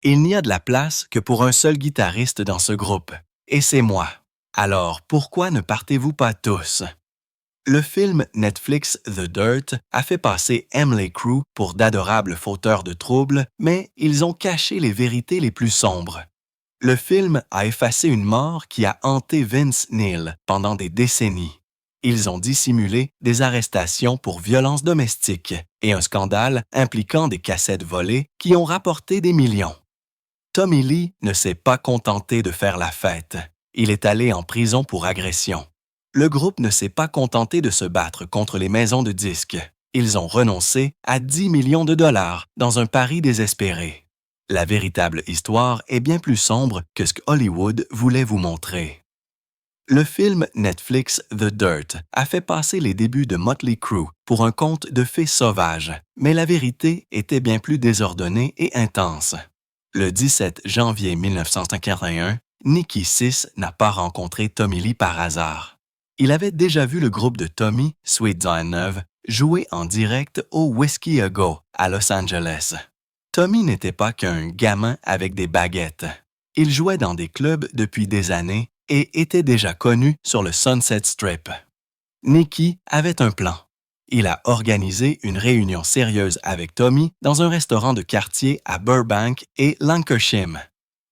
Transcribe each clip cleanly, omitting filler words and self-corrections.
Il n'y a de la place que pour un seul guitariste dans ce groupe, et c'est moi. Alors, pourquoi ne partez-vous pas tous? Le film Netflix The Dirt a fait passer Mötley Crüe pour d'adorables fauteurs de troubles, mais ils ont caché les vérités les plus sombres. Le film a effacé une mort qui a hanté Vince Neil pendant des décennies. Ils ont dissimulé des arrestations pour violences domestiques et un scandale impliquant des cassettes volées qui ont rapporté des millions. Tommy Lee ne s'est pas contenté de faire la fête. Il est allé en prison pour agression. Le groupe ne s'est pas contenté de se battre contre les maisons de disques. Ils ont renoncé à 10 millions de dollars dans un pari désespéré. La véritable histoire est bien plus sombre que ce que Hollywood voulait vous montrer. Le film Netflix The Dirt a fait passer les débuts de Mötley Crüe pour un conte de fées sauvages, mais la vérité était bien plus désordonnée et intense. Le 17 janvier 1951, Nikki Sixx n'a pas rencontré Tommy Lee par hasard. Il avait déjà vu le groupe de Tommy, Sweet Diane Neuve, jouer en direct au Whiskey A Go à Los Angeles. Tommy n'était pas qu'un gamin avec des baguettes. Il jouait dans des clubs depuis des années et était déjà connu sur le Sunset Strip. Nicky avait un plan. Il a organisé une réunion sérieuse avec Tommy dans un restaurant de quartier à Burbank et Lancashire.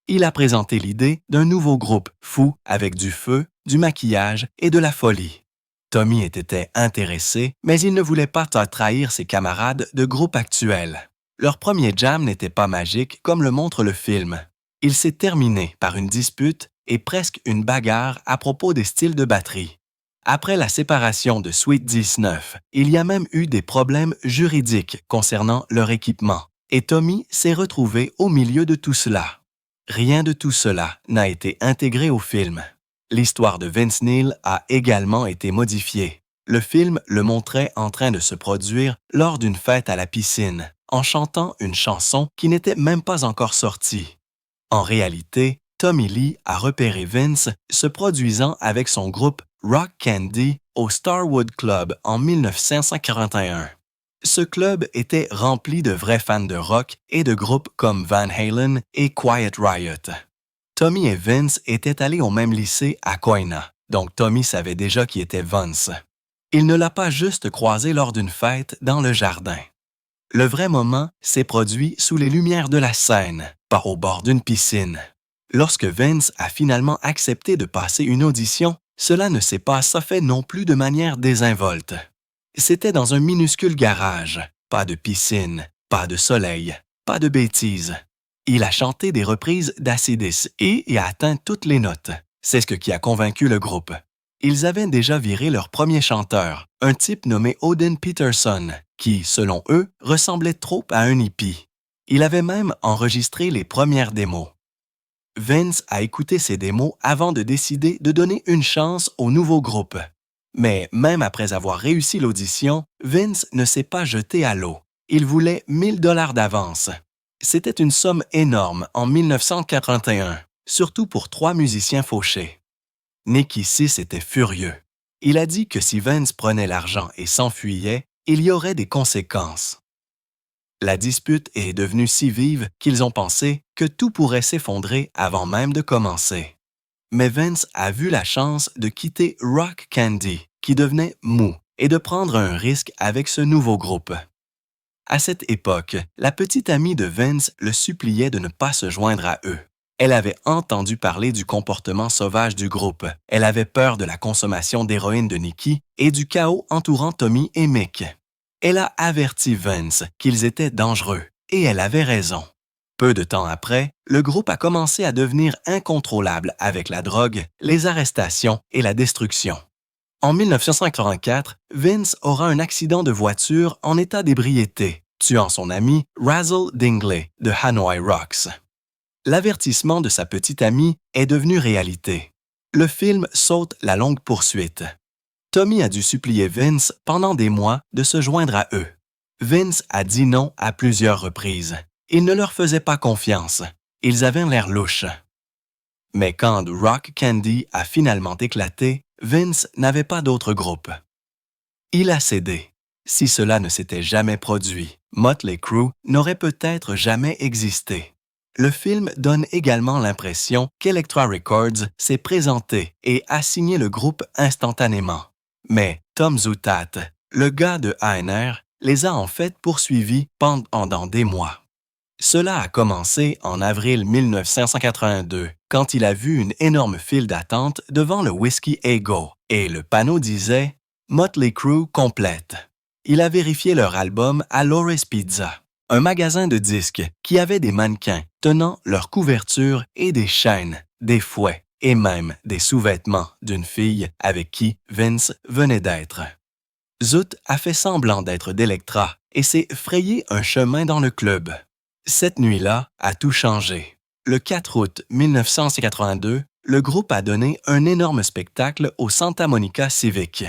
Il a présenté l'idée d'un nouveau groupe fou avec du feu, du maquillage et de la folie. Tommy était intéressé, mais il ne voulait pas trahir ses camarades de groupe actuel. Leur premier jam n'était pas magique comme le montre le film. Il s'est terminé par une dispute et presque une bagarre à propos des styles de batterie. Après la séparation de Sweet 19, il y a même eu des problèmes juridiques concernant leur équipement, et Tommy s'est retrouvé au milieu de tout cela. Rien de tout cela n'a été intégré au film. L'histoire de Vince Neil a également été modifiée. Le film le montrait en train de se produire lors d'une fête à la piscine, en chantant une chanson qui n'était même pas encore sortie. En réalité, Tommy Lee a repéré Vince se produisant avec son groupe Rock Candy au Starwood Club en 1941. Ce club était rempli de vrais fans de rock et de groupes comme Van Halen et Quiet Riot. Tommy et Vince étaient allés au même lycée à Coina, donc Tommy savait déjà qui était Vince. Il ne l'a pas juste croisé lors d'une fête dans le jardin. Le vrai moment s'est produit sous les lumières de la scène, pas au bord d'une piscine. Lorsque Vince a finalement accepté de passer une audition, cela ne s'est pas fait non plus de manière désinvolte. C'était dans un minuscule garage, pas de piscine, pas de soleil, pas de bêtises. Il a chanté des reprises d'Acid et a atteint toutes les notes. C'est ce qui a convaincu le groupe. Ils avaient déjà viré leur premier chanteur, un type nommé Odin Peterson, qui, selon eux, ressemblait trop à un hippie. Il avait même enregistré les premières démos. Vince a écouté ces démos avant de décider de donner une chance au nouveau groupe. Mais même après avoir réussi l'audition, Vince ne s'est pas jeté à l'eau. Il voulait 1000 $ d'avance. C'était une somme énorme en 1981, surtout pour 3 musiciens fauchés. Nikki Sixx était furieux. Il a dit que si Vince prenait l'argent et s'enfuyait, il y aurait des conséquences. La dispute est devenue si vive qu'ils ont pensé que tout pourrait s'effondrer avant même de commencer. Mais Vince a vu la chance de quitter Rock Candy, qui devenait mou, et de prendre un risque avec ce nouveau groupe. À cette époque, la petite amie de Vince le suppliait de ne pas se joindre à eux. Elle avait entendu parler du comportement sauvage du groupe. Elle avait peur de la consommation d'héroïne de Nicky et du chaos entourant Tommy et Mick. Elle a averti Vince qu'ils étaient dangereux, et elle avait raison. Peu de temps après, le groupe a commencé à devenir incontrôlable avec la drogue, les arrestations et la destruction. En 1984, Vince aura un accident de voiture en état d'ébriété, tuant son ami Razzle Dingley de Hanoi Rocks. L'avertissement de sa petite amie est devenu réalité. Le film saute la longue poursuite. Tommy a dû supplier Vince pendant des mois de se joindre à eux. Vince a dit non à plusieurs reprises. Il ne leur faisait pas confiance. Ils avaient l'air louches. Mais quand Rock Candy a finalement éclaté, Vince n'avait pas d'autre groupe. Il a cédé. Si cela ne s'était jamais produit, Mötley Crüe n'aurait peut-être jamais existé. Le film donne également l'impression qu'Elektra Records s'est présenté et a signé le groupe instantanément. Mais Tom Zutaut, le gars de A&R, les a en fait poursuivis pendant des mois. Cela a commencé en avril 1982, quand il a vu une énorme file d'attente devant le Whiskey A Go, et le panneau disait « Motley Crue complète ». Il a vérifié leur album à Laura's Pizza, un magasin de disques qui avait des mannequins tenant leur couverture et des chaînes, des fouets et même des sous-vêtements d'une fille avec qui Vince venait d'être. Zoot a fait semblant d'être d'Elektra et s'est frayé un chemin dans le club. Cette nuit-là a tout changé. Le 4 août 1982, le groupe a donné un énorme spectacle au Santa Monica Civic.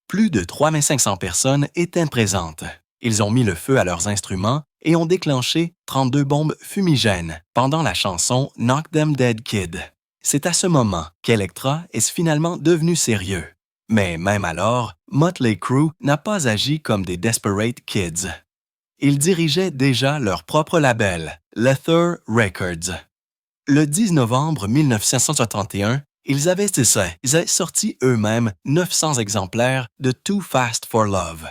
Plus de 3500 personnes étaient présentes. Ils ont mis le feu à leurs instruments et ont déclenché 32 bombes fumigènes pendant la chanson Knock Them Dead Kid. C'est à ce moment qu'Elektra est finalement devenu sérieux. Mais même alors, Motley Crue n'a pas agi comme des Desperate Kids. Ils dirigeaient déjà leur propre label, Leather Records. Le 10 novembre 1961, ils avaient sorti eux-mêmes 900 exemplaires de Too Fast for Love.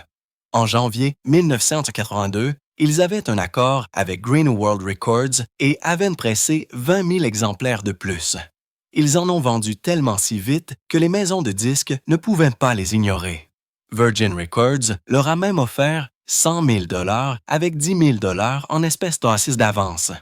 En janvier 1982, ils avaient un accord avec Green World Records et avaient pressé 20 000 exemplaires de plus. Ils en ont vendu tellement si vite que les maisons de disques ne pouvaient pas les ignorer. Virgin Records leur a même offert 100 000 $ avec 10 000 $ en espèces d'avance.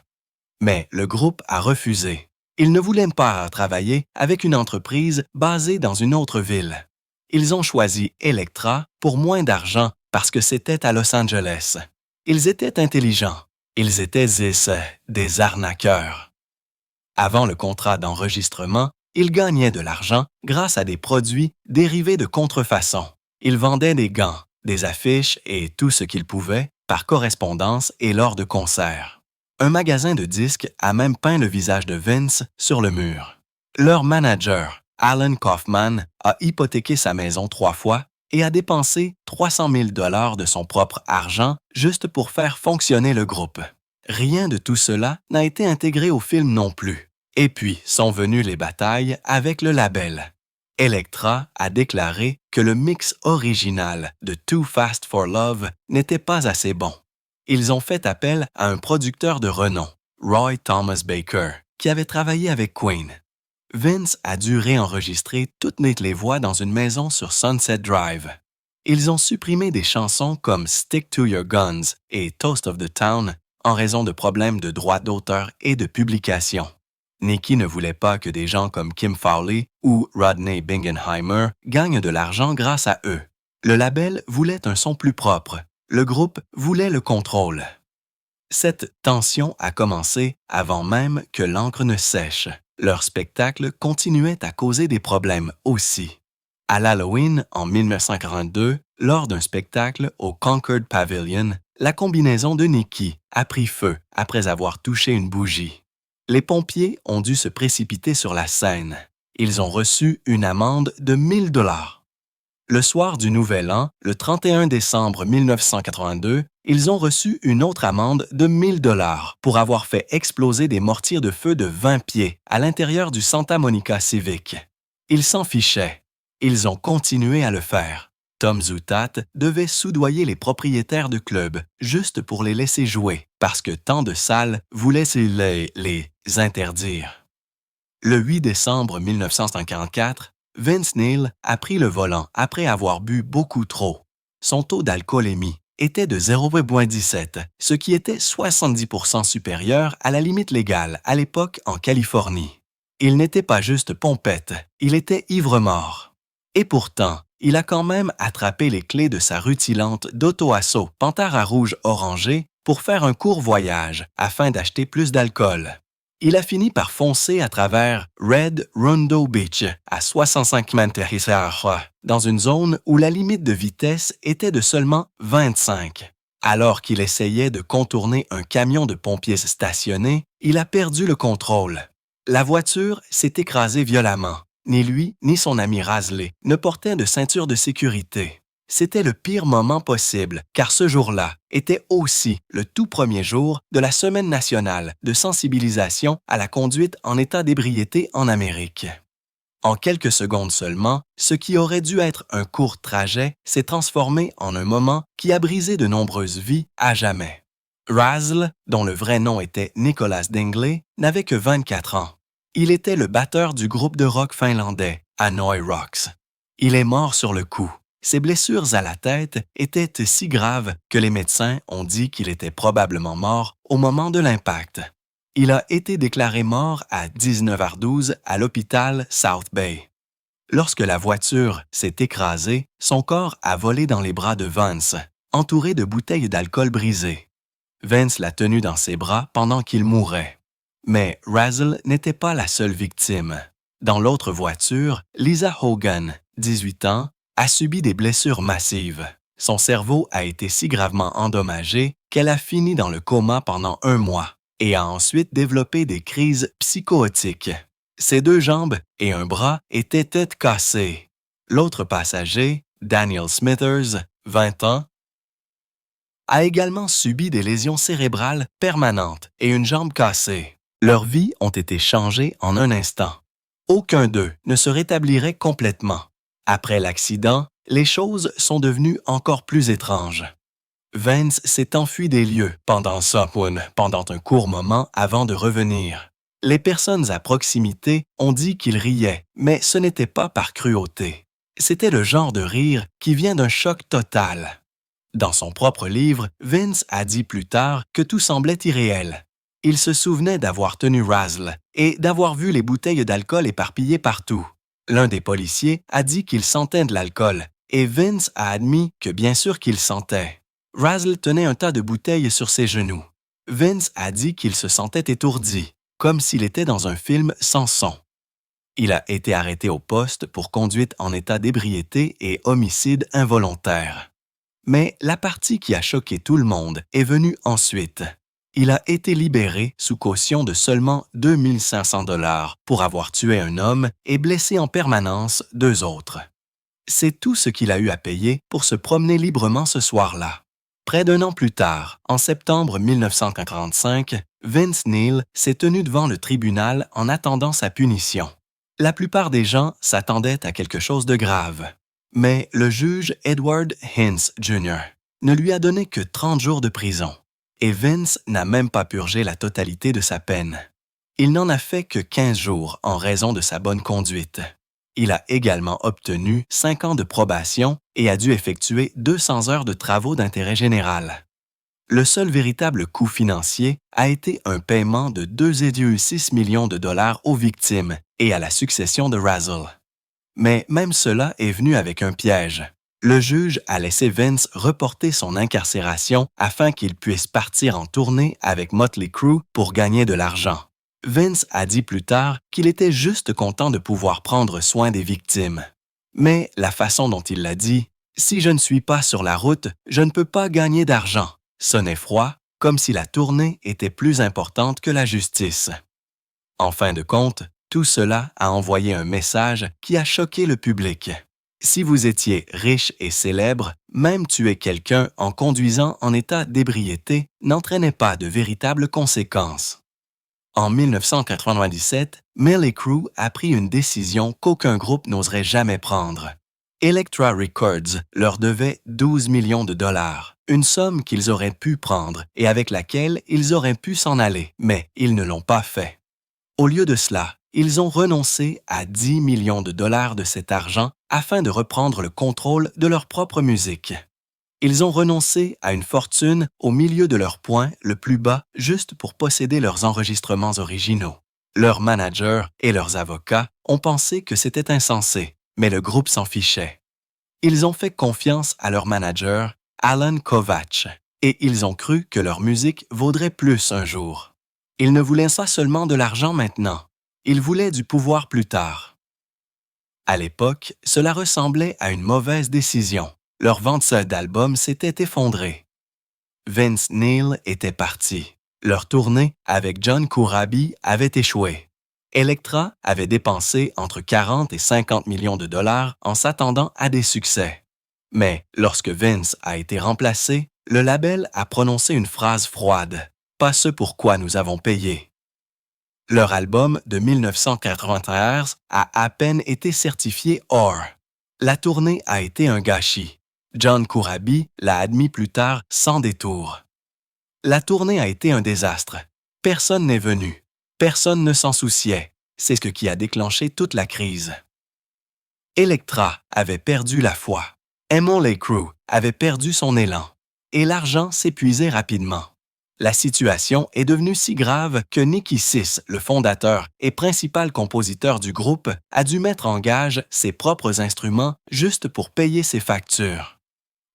Mais le groupe a refusé. Ils ne voulaient pas travailler avec une entreprise basée dans une autre ville. Ils ont choisi Elektra pour moins d'argent parce que c'était à Los Angeles. Ils étaient intelligents. Ils étaient des arnaqueurs. Avant le contrat d'enregistrement, ils gagnaient de l'argent grâce à des produits dérivés de contrefaçon. Ils vendaient des gants, des affiches et tout ce qu'ils pouvaient par correspondance et lors de concerts. Un magasin de disques a même peint le visage de Vince sur le mur. Leur manager, Alan Kaufman, a hypothéqué sa maison 3 fois et a dépensé 300 000 $ de son propre argent juste pour faire fonctionner le groupe. Rien de tout cela n'a été intégré au film non plus. Et puis sont venues les batailles avec le label. Elektra a déclaré que le mix original de Too Fast for Love n'était pas assez bon. Ils ont fait appel à un producteur de renom, Roy Thomas Baker, qui avait travaillé avec Queen. Vince a dû réenregistrer toutes les voix dans une maison sur Sunset Drive. Ils ont supprimé des chansons comme Stick to Your Guns et Toast of the Town en raison de problèmes de droits d'auteur et de publication. Nicky ne voulait pas que des gens comme Kim Fowley ou Rodney Bingenheimer gagnent de l'argent grâce à eux. Le label voulait un son plus propre. Le groupe voulait le contrôle. Cette tension a commencé avant même que l'encre ne sèche. Leur spectacle continuait à causer des problèmes aussi. À l'Halloween, en 1942, lors d'un spectacle au Concord Pavilion, la combinaison de Nicky a pris feu après avoir touché une bougie. Les pompiers ont dû se précipiter sur la scène. Ils ont reçu une amende de 1 000 $. Le soir du Nouvel An, le 31 décembre 1982, ils ont reçu une autre amende de 1 000 $ pour avoir fait exploser des mortiers de feu de 20 pieds à l'intérieur du Santa Monica Civic. Ils s'en fichaient. Ils ont continué à le faire. Tom Zutaut devait soudoyer les propriétaires de clubs juste pour les laisser jouer parce que tant de salles voulaient les interdire. Le 8 décembre 1954, Vince Neil a pris le volant après avoir bu beaucoup trop. Son taux d'alcoolémie était de 0,17, ce qui était 70% supérieur à la limite légale à l'époque en Californie. Il n'était pas juste pompette, il était ivre-mort. Et pourtant, il a quand même attrapé les clés de sa rutilante d'auto-assaut Pantera rouge orangé pour faire un court voyage afin d'acheter plus d'alcool. Il a fini par foncer à travers Red Rondo Beach à 65 km/h dans une zone où la limite de vitesse était de seulement 25. Alors qu'il essayait de contourner un camion de pompiers stationné, il a perdu le contrôle. La voiture s'est écrasée violemment. Ni lui, ni son ami Rasley ne portaient de ceinture de sécurité. C'était le pire moment possible, car ce jour-là était aussi le tout premier jour de la Semaine nationale de sensibilisation à la conduite en état d'ébriété en Amérique. En quelques secondes seulement, ce qui aurait dû être un court trajet s'est transformé en un moment qui a brisé de nombreuses vies à jamais. Razzle, dont le vrai nom était Nicholas Dingley, n'avait que 24 ans. Il était le batteur du groupe de rock finlandais Hanoi Rocks. Il est mort sur le coup. Ses blessures à la tête étaient si graves que les médecins ont dit qu'il était probablement mort au moment de l'impact. Il a été déclaré mort à 19h12 à l'hôpital South Bay. Lorsque la voiture s'est écrasée, son corps a volé dans les bras de Vance, entouré de bouteilles d'alcool brisées. Vance l'a tenu dans ses bras pendant qu'il mourait. Mais Razzle n'était pas la seule victime. Dans l'autre voiture, Lisa Hogan, 18 ans, a subi des blessures massives. Son cerveau a été si gravement endommagé qu'elle a fini dans le coma pendant 1 mois et a ensuite développé des crises psychotiques. Ses 2 jambes et un bras étaient tête cassées. L'autre passager, Daniel Smithers, 20 ans, a également subi des lésions cérébrales permanentes et une jambe cassée. Leurs vies ont été changées en un instant. Aucun d'eux ne se rétablirait complètement. Après l'accident, les choses sont devenues encore plus étranges. Vance s'est enfui des lieux pendant un court moment avant de revenir. Les personnes à proximité ont dit qu'il riait, mais ce n'était pas par cruauté. C'était le genre de rire qui vient d'un choc total. Dans son propre livre, Vince a dit plus tard que tout semblait irréel. Il se souvenait d'avoir tenu Razzle et d'avoir vu les bouteilles d'alcool éparpillées partout. L'un des policiers a dit qu'il sentait de l'alcool et Vince a admis que bien sûr qu'il sentait. Razzle tenait un tas de bouteilles sur ses genoux. Vince a dit qu'il se sentait étourdi, comme s'il était dans un film sans son. Il a été arrêté au poste pour conduite en état d'ébriété et homicide involontaire. Mais la partie qui a choqué tout le monde est venue ensuite. Il a été libéré sous caution de seulement 2 500 $ pour avoir tué un homme et blessé en permanence 2 autres. C'est tout ce qu'il a eu à payer pour se promener librement ce soir-là. Près d'1 an plus tard, en septembre 1945, Vince Neil s'est tenu devant le tribunal en attendant sa punition. La plupart des gens s'attendaient à quelque chose de grave. Mais le juge Edward Hintz Jr. ne lui a donné que 30 jours de prison. Et Vince n'a même pas purgé la totalité de sa peine. Il n'en a fait que 15 jours en raison de sa bonne conduite. Il a également obtenu 5 ans de probation et a dû effectuer 200 heures de travaux d'intérêt général. Le seul véritable coût financier a été un paiement de 2,6 millions de $ aux victimes et à la succession de Razzle. Mais même cela est venu avec un piège. Le juge a laissé Vince reporter son incarcération afin qu'il puisse partir en tournée avec Motley Crue pour gagner de l'argent. Vince a dit plus tard qu'il était juste content de pouvoir prendre soin des victimes. Mais la façon dont il l'a dit, « Si je ne suis pas sur la route, je ne peux pas gagner d'argent », sonnait froid, comme si la tournée était plus importante que la justice. En fin de compte, tout cela a envoyé un message qui a choqué le public. Si vous étiez riche et célèbre, même tuer quelqu'un en conduisant en état d'ébriété n'entraînait pas de véritables conséquences. En 1997, Motley Crue a pris une décision qu'aucun groupe n'oserait jamais prendre. Elektra Records leur devait 12 millions de $, une somme qu'ils auraient pu prendre et avec laquelle ils auraient pu s'en aller, mais ils ne l'ont pas fait. Au lieu de cela, ils ont renoncé à 10 millions de $ de cet argent afin de reprendre le contrôle de leur propre musique. Ils ont renoncé à une fortune au milieu de leur point le plus bas juste pour posséder leurs enregistrements originaux. Leurs managers et leurs avocats ont pensé que c'était insensé, mais le groupe s'en fichait. Ils ont fait confiance à leur manager, Alan Kovacs, et ils ont cru que leur musique vaudrait plus un jour. Ils ne voulaient pas seulement de l'argent maintenant, ils voulaient du pouvoir plus tard. À l'époque, cela ressemblait à une mauvaise décision. Leur vente d'albums s'était effondrée. Vince Neil était parti. Leur tournée avec John Corabi avait échoué. Elektra avait dépensé entre 40 et 50 millions de $ en s'attendant à des succès. Mais lorsque Vince a été remplacé, le label a prononcé une phrase froide. « Pas ce pour quoi nous avons payé ». Leur album de 1991 a à peine été certifié or. La tournée a été un gâchis. John Corabi l'a admis plus tard sans détour. La tournée a été un désastre. Personne n'est venu. Personne ne s'en souciait. C'est ce qui a déclenché toute la crise. Elektra avait perdu la foi. Motley Crue avait perdu son élan. Et l'argent s'épuisait rapidement. La situation est devenue si grave que Nicky Six, le fondateur et principal compositeur du groupe, a dû mettre en gage ses propres instruments juste pour payer ses factures.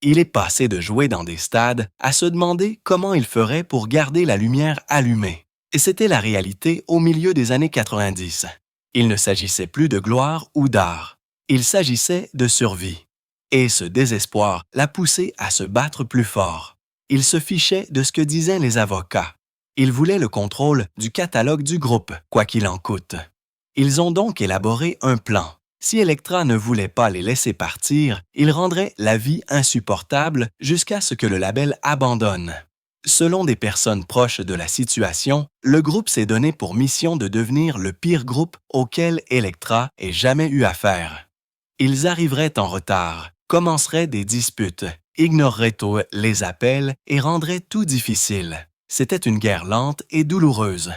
Il est passé de jouer dans des stades à se demander comment il ferait pour garder la lumière allumée. Et c'était la réalité au milieu des années 90. Il ne s'agissait plus de gloire ou d'art. Il s'agissait de survie. Et ce désespoir l'a poussé à se battre plus fort. Il se fichait de ce que disaient les avocats. Il voulait le contrôle du catalogue du groupe, quoi qu'il en coûte. Ils ont donc élaboré un plan. Si Elektra ne voulait pas les laisser partir, il rendrait la vie insupportable jusqu'à ce que le label abandonne. Selon des personnes proches de la situation, le groupe s'est donné pour mission de devenir le pire groupe auquel Elektra ait jamais eu affaire. Ils arriveraient en retard, commenceraient des disputes, ignoreraient tôt les appels et rendraient tout difficile. C'était une guerre lente et douloureuse.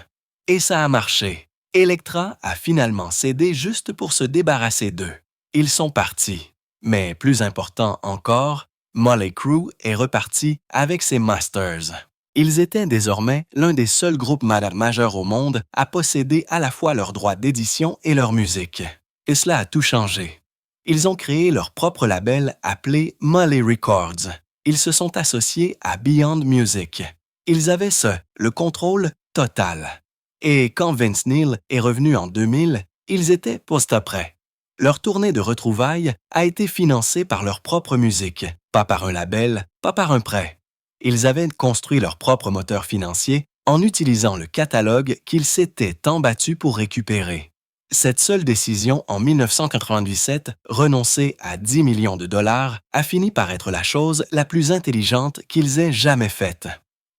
Et ça a marché. Elektra a finalement cédé juste pour se débarrasser d'eux. Ils sont partis. Mais plus important encore, Motley Crue est reparti avec ses masters. Ils étaient désormais l'un des seuls groupes majeurs au monde à posséder à la fois leurs droits d'édition et leur musique. Et cela a tout changé. Ils ont créé leur propre label appelé Motley Records. Ils se sont associés à Beyond Music. Ils avaient le contrôle total. Et quand Vince Neil est revenu en 2000, ils étaient poste prêts. Leur tournée de retrouvailles a été financée par leur propre musique, pas par un label, pas par un prêt. Ils avaient construit leur propre moteur financier en utilisant le catalogue qu'ils s'étaient tant battus pour récupérer. Cette seule décision en 1997, renoncer à 10 millions de dollars, a fini par être la chose la plus intelligente qu'ils aient jamais faite.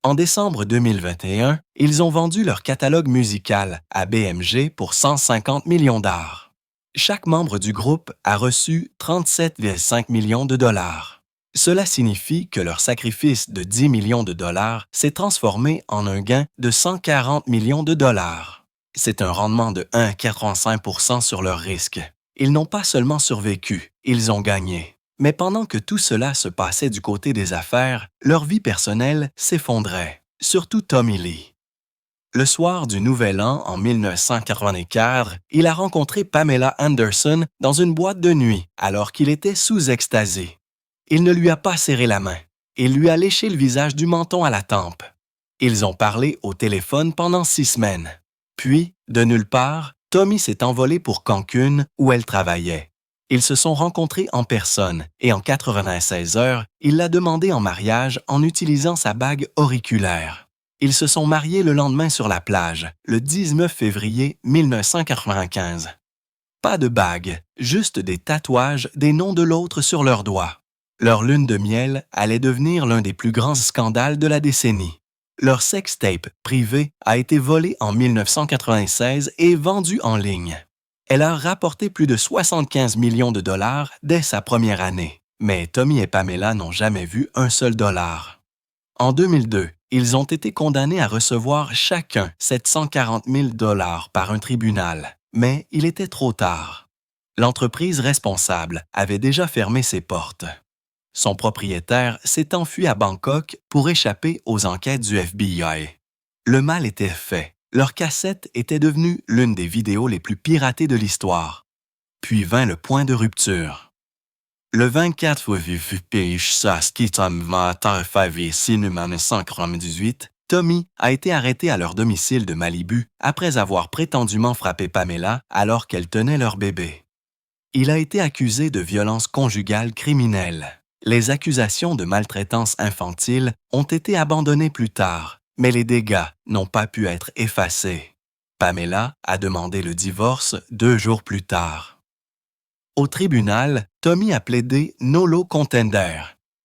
En décembre 2021, ils ont vendu leur catalogue musical à BMG pour 150 millions $. Chaque membre du groupe a reçu 37,5 millions de dollars. Cela signifie que leur sacrifice de 10 millions de dollars s'est transformé en un gain de 140 millions de dollars. C'est un rendement de 1,85% sur leur risque. Ils n'ont pas seulement survécu, ils ont gagné. Mais pendant que tout cela se passait du côté des affaires, leur vie personnelle s'effondrait, surtout Tommy Lee. Le soir du Nouvel An en 1984, il a rencontré Pamela Anderson dans une boîte de nuit alors qu'il était sous extasie. Il ne lui a pas serré la main. Il lui a léché le visage du menton à la tempe. Ils ont parlé au téléphone pendant 6 semaines. Puis, de nulle part, Tommy s'est envolé pour Cancun où elle travaillait. Ils se sont rencontrés en personne et en 96 heures, il l'a demandé en mariage en utilisant sa bague auriculaire. Ils se sont mariés le lendemain sur la plage, le 19 février 1995. Pas de bague, juste des tatouages des noms de l'autre sur leurs doigts. Leur lune de miel allait devenir l'un des plus grands scandales de la décennie. Leur sextape privé a été volé en 1996 et vendu en ligne. Elle a rapporté plus de 75 millions de dollars dès sa première année, mais Tommy et Pamela n'ont jamais vu un seul dollar. En 2002, ils ont été condamnés à recevoir chacun 740 000 dollars par un tribunal, mais il était trop tard. L'entreprise responsable avait déjà fermé ses portes. Son propriétaire s'est enfui à Bangkok pour échapper aux enquêtes du FBI. Le mal était fait. Leur cassette était devenue l'une des vidéos les plus piratées de l'histoire. Puis vint le point de rupture. Le 24 février 1998, Tommy a été arrêté à leur domicile de Malibu après avoir prétendument frappé Pamela alors qu'elle tenait leur bébé. Il a été accusé de violence conjugale criminelle. Les accusations de maltraitance infantile ont été abandonnées plus tard, mais les dégâts n'ont pas pu être effacés. Pamela a demandé le divorce 2 jours plus tard. Au tribunal, Tommy a plaidé nolo contender.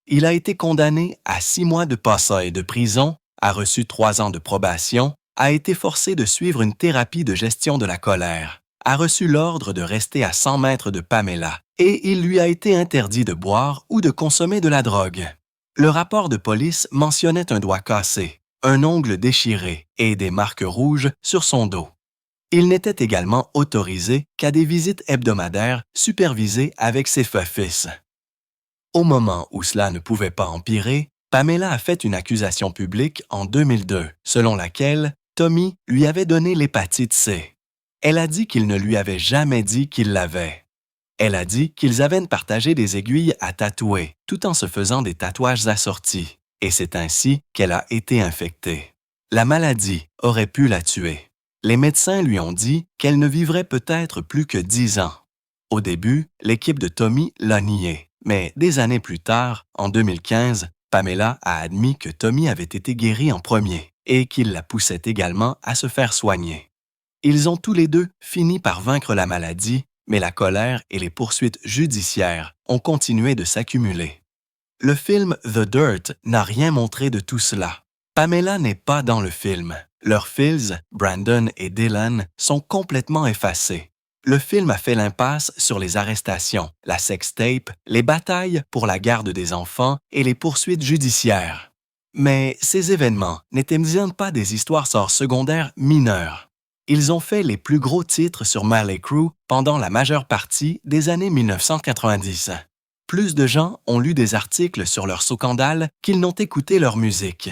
Il a été condamné à 6 mois de passage de prison, a reçu 3 ans de probation, a été forcé de suivre une thérapie de gestion de la colère, a reçu l'ordre de rester à 100 mètres de Pamela et il lui a été interdit de boire ou de consommer de la drogue. Le rapport de police mentionnait un doigt cassé, un ongle déchiré et des marques rouges sur son dos. Il n'était également autorisé qu'à des visites hebdomadaires supervisées avec ses fils. Au moment où cela ne pouvait pas empirer, Pamela a fait une accusation publique en 2002, selon laquelle Tommy lui avait donné l'hépatite C. Elle a dit qu'il ne lui avait jamais dit qu'il l'avait. Elle a dit qu'ils avaient partagé des aiguilles à tatouer, tout en se faisant des tatouages assortis, et c'est ainsi qu'elle a été infectée. La maladie aurait pu la tuer. Les médecins lui ont dit qu'elle ne vivrait peut-être plus que 10 ans. Au début, l'équipe de Tommy l'a nié, mais des années plus tard, en 2015, Pamela a admis que Tommy avait été guéri en premier et qu'il la poussait également à se faire soigner. Ils ont tous les deux fini par vaincre la maladie, mais la colère et les poursuites judiciaires ont continué de s'accumuler. Le film The Dirt n'a rien montré de tout cela. Pamela n'est pas dans le film. Leurs fils, Brandon et Dylan, sont complètement effacés. Le film a fait l'impasse sur les arrestations, la sextape, les batailles pour la garde des enfants et les poursuites judiciaires. Mais ces événements n'étaient pas des histoires secondaires mineures. Ils ont fait les plus gros titres sur Mötley Crüe pendant la majeure partie des années 1990. Plus de gens ont lu des articles sur leur scandale qu'ils n'ont écouté leur musique.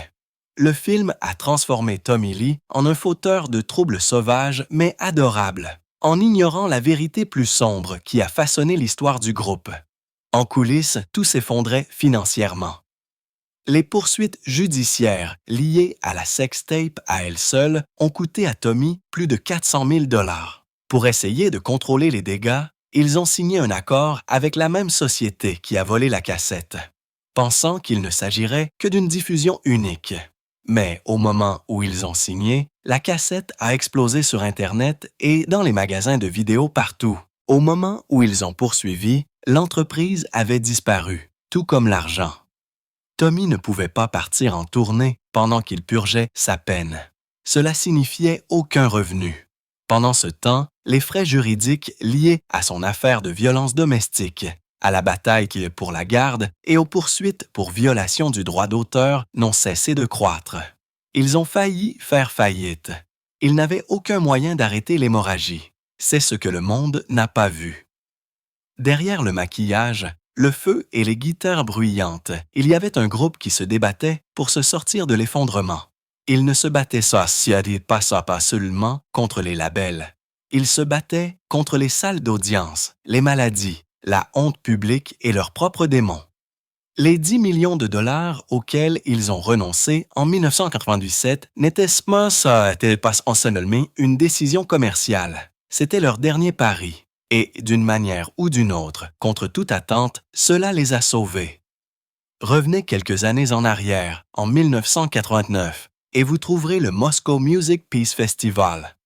Le film a transformé Tommy Lee en un fauteur de troubles sauvages mais adorables, en ignorant la vérité plus sombre qui a façonné l'histoire du groupe. En coulisses, tout s'effondrait financièrement. Les poursuites judiciaires liées à la sextape à elle seule ont coûté à Tommy plus de 400 000 $. Pour essayer de contrôler les dégâts, ils ont signé un accord avec la même société qui a volé la cassette, pensant qu'il ne s'agirait que d'une diffusion unique. Mais au moment où ils ont signé, la cassette a explosé sur Internet et dans les magasins de vidéos partout. Au moment où ils ont poursuivi, l'entreprise avait disparu, tout comme l'argent. Tommy ne pouvait pas partir en tournée pendant qu'il purgeait sa peine. Cela signifiait aucun revenu. Pendant ce temps, les frais juridiques liés à son affaire de violence domestique, à la bataille pour la garde et aux poursuites pour violation du droit d'auteur n'ont cessé de croître. Ils ont failli faire faillite. Ils n'avaient aucun moyen d'arrêter l'hémorragie. C'est ce que le monde n'a pas vu. Derrière le maquillage, le feu et les guitares bruyantes, il y avait un groupe qui se débattait pour se sortir de l'effondrement. Ils ne se battaient pas seulement contre les labels. Ils se battaient contre les salles d'audience, les maladies, la honte publique et leurs propres démons. Les 10 millions de dollars auxquels ils ont renoncé en 1997 n'étaient pas seulement une décision commerciale. C'était leur dernier pari. Et, d'une manière ou d'une autre, contre toute attente, cela les a sauvés. Revenez quelques années en arrière, en 1989, et vous trouverez le Moscow Music Peace Festival.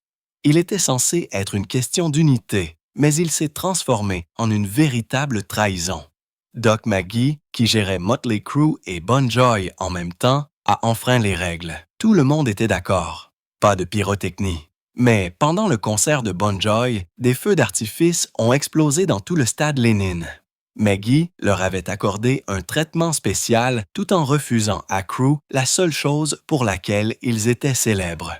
Il était censé être une question d'unité, mais il s'est transformé en une véritable trahison. Doc McGhee, qui gérait Mötley Crüe et Bon Jovi en même temps, a enfreint les règles. Tout le monde était d'accord. Pas de pyrotechnie. Mais pendant le concert de Bon Jovi, des feux d'artifice ont explosé dans tout le stade Lénine. McGhee leur avait accordé un traitement spécial tout en refusant à Crüe la seule chose pour laquelle ils étaient célèbres.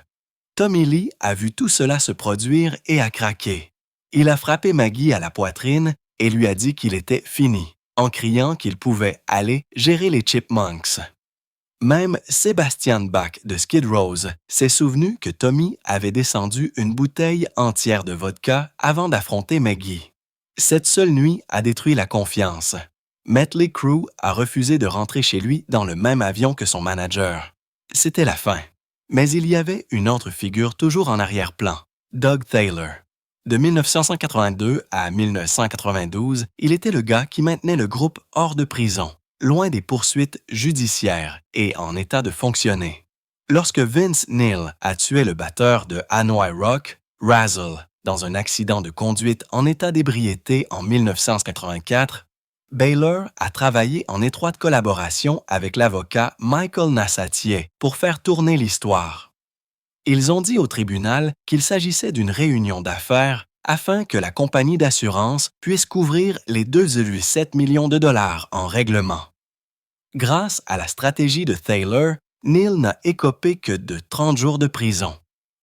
Tommy Lee a vu tout cela se produire et a craqué. Il a frappé McGhee à la poitrine et lui a dit qu'il était fini, en criant qu'il pouvait aller gérer les Chipmunks. Même Sebastian Bach de Skid Row s'est souvenu que Tommy avait descendu une bouteille entière de vodka avant d'affronter McGhee. Cette seule nuit a détruit la confiance. Mötley Crüe a refusé de rentrer chez lui dans le même avion que son manager. C'était la fin. Mais il y avait une autre figure toujours en arrière-plan, Doug Thaler. De 1982 à 1992, il était le gars qui maintenait le groupe hors de prison, loin des poursuites judiciaires et en état de fonctionner. Lorsque Vince Neil a tué le batteur de Hanoi Rock, Razzle, Dans un accident de conduite en état d'ébriété en 1984, Baylor a travaillé en étroite collaboration avec l'avocat Michael Nassatier pour faire tourner l'histoire. Ils ont dit au tribunal qu'il s'agissait d'une réunion d'affaires afin que la compagnie d'assurance puisse couvrir les 2,7 millions de dollars en règlement. Grâce à la stratégie de Thaler, Neil n'a écopé que de 30 jours de prison.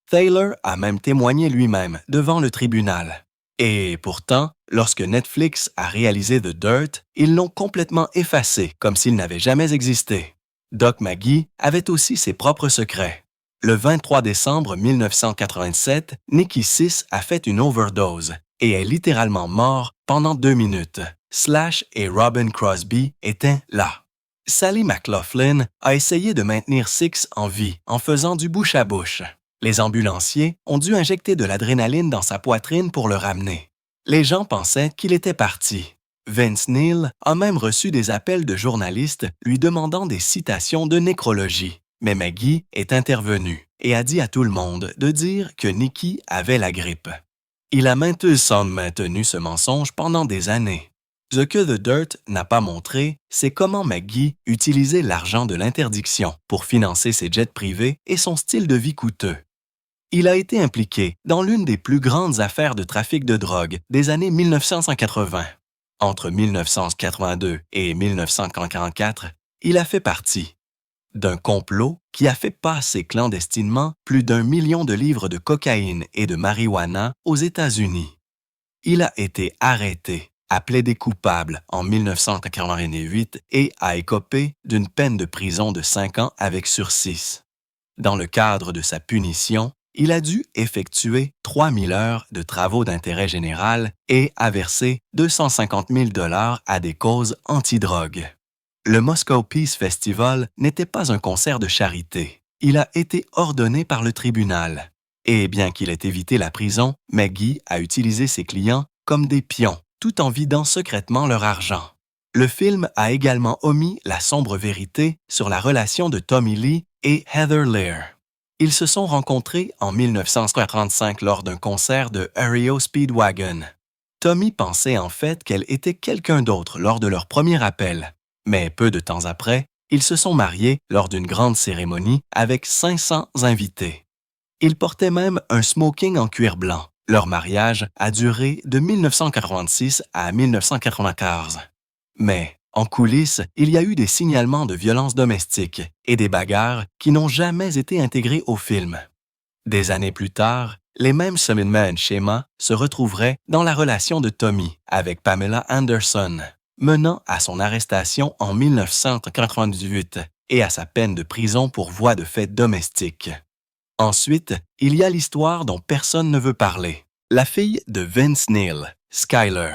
Thaler a même témoigné lui-même devant le tribunal. Et pourtant, lorsque Netflix a réalisé The Dirt, ils l'ont complètement effacé comme s'il n'avait jamais existé. Doc McGhee avait aussi ses propres secrets. Le 23 décembre 1987, Nicky Six a fait une overdose et est littéralement mort pendant 2 minutes. Slash et Robin Crosby étaient là. Sally McLaughlin a essayé de maintenir Six en vie en faisant du bouche à bouche. Les ambulanciers ont dû injecter de l'adrénaline dans sa poitrine pour le ramener. Les gens pensaient qu'il était parti. Vince Neil a même reçu des appels de journalistes lui demandant des citations de nécrologie. Mais McGhee est intervenu et a dit à tout le monde de dire que Nicky avait la grippe. Il a maintement maintenu ce mensonge pendant des années. Ce que The Dirt n'a pas montré, c'est comment McGhee utilisait l'argent de l'interdiction pour financer ses jets privés et son style de vie coûteux. Il a été impliqué dans l'une des plus grandes affaires de trafic de drogue des années 1980. Entre 1982 et 1944, il a fait partie d'un complot qui a fait passer clandestinement plus d'1 million de livres de cocaïne et de marijuana aux États-Unis. Il a été arrêté, a plaidé coupable en 1988 et a écopé d'une peine de prison de 5 ans avec sursis. Dans le cadre de sa punition, il a dû effectuer 3 000 heures de travaux d'intérêt général et a versé 250 000 $ à des causes anti-drogue. Le Moscow Peace Festival n'était pas un concert de charité. Il a été ordonné par le tribunal. Et bien qu'il ait évité la prison, McGhee a utilisé ses clients comme des pions, tout en vidant secrètement leur argent. Le film a également omis la sombre vérité sur la relation de Tommy Lee et Heather Lear. Ils se sont rencontrés en 1945 lors d'un concert de REO Speedwagon. Tommy pensait en fait qu'elle était quelqu'un d'autre lors de leur premier appel. Mais peu de temps après, ils se sont mariés lors d'une grande cérémonie avec 500 invités. Ils portaient même un smoking en cuir blanc. Leur mariage a duré de 1946 à 1994. Mais, en coulisses, il y a eu des signalements de violences domestiques et des bagarres qui n'ont jamais été intégrés au film. Des années plus tard, les mêmes schémas se retrouveraient dans la relation de Tommy avec Pamela Anderson, menant à son arrestation en 1998 et à sa peine de prison pour voies de fait domestique. Ensuite, il y a l'histoire dont personne ne veut parler, la fille de Vince Neil, Skyler.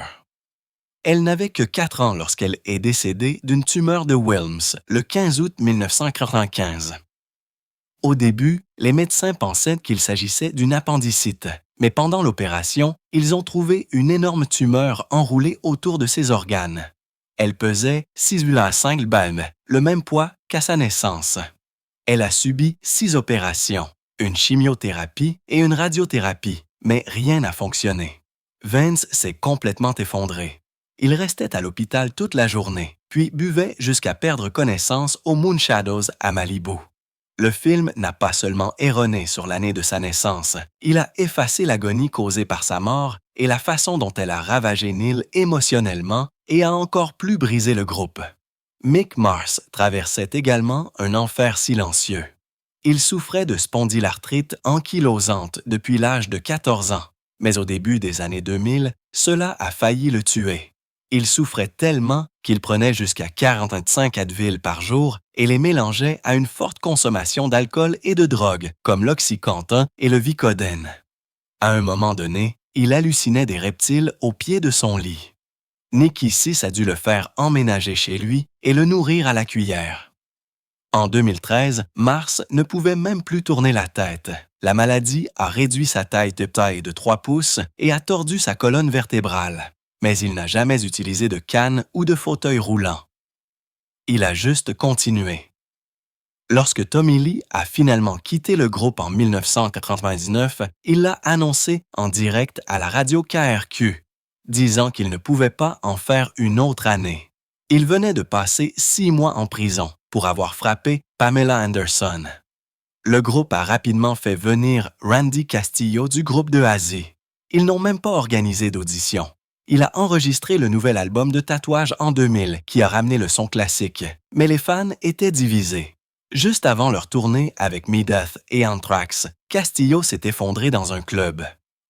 Elle n'avait que 4 ans lorsqu'elle est décédée d'une tumeur de Wilms le 15 août 1995. Au début, les médecins pensaient qu'il s'agissait d'une appendicite, mais pendant l'opération, ils ont trouvé une énorme tumeur enroulée autour de ses organes. Elle pesait 6,5 lbs, le même poids qu'à sa naissance. Elle a subi 6 opérations, une chimiothérapie et une radiothérapie, mais rien n'a fonctionné. Vince s'est complètement effondré. Il restait à l'hôpital toute la journée, puis buvait jusqu'à perdre connaissance aux Moon Shadows à Malibu. Le film n'a pas seulement erroné sur l'année de sa naissance, il a effacé l'agonie causée par sa mort et la façon dont elle a ravagé Neil émotionnellement et a encore plus brisé le groupe. Mick Mars traversait également un enfer silencieux. Il souffrait de spondylarthrite ankylosante depuis l'âge de 14 ans, mais au début des années 2000, cela a failli le tuer. Il souffrait tellement qu'il prenait jusqu'à 45 Advil par jour et les mélangeait à une forte consommation d'alcool et de drogue, comme l'Oxycontin et le Vicodin. À un moment donné, il hallucinait des reptiles au pied de son lit. Nicky Six a dû le faire emménager chez lui et le nourrir à la cuillère. En 2013, Mars ne pouvait même plus tourner la tête. La maladie a réduit sa taille de 3 pouces et a tordu sa colonne vertébrale. Mais il n'a jamais utilisé de canne ou de fauteuil roulant. Il a juste continué. Lorsque Tommy Lee a finalement quitté le groupe en 1999, il l'a annoncé en direct à la radio KRQ, disant qu'il ne pouvait pas en faire une autre année. Il venait de passer 6 mois en prison pour avoir frappé Pamela Anderson. Le groupe a rapidement fait venir Randy Castillo du groupe de Asie. Ils n'ont même pas organisé d'audition. Il a enregistré le nouvel album de tatouage en 2000 qui a ramené le son classique, mais les fans étaient divisés. Juste avant leur tournée avec Megadeth et Anthrax, Castillo s'est effondré dans un club.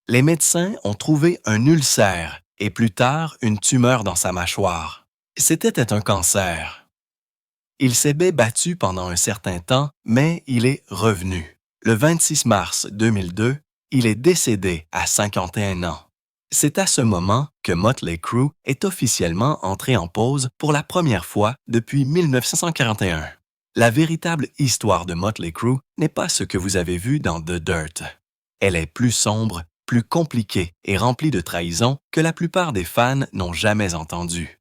Les médecins ont trouvé un ulcère et plus tard une tumeur dans sa mâchoire. C'était un cancer. Il s'est battu pendant un certain temps, mais il est revenu. Le 26 mars 2002, il est décédé à 51 ans. C'est à ce moment que Motley Crue est officiellement entré en pause pour la première fois depuis 1941. La véritable histoire de Motley Crue n'est pas ce que vous avez vu dans The Dirt. Elle est plus sombre, plus compliquée et remplie de trahisons que la plupart des fans n'ont jamais entendu.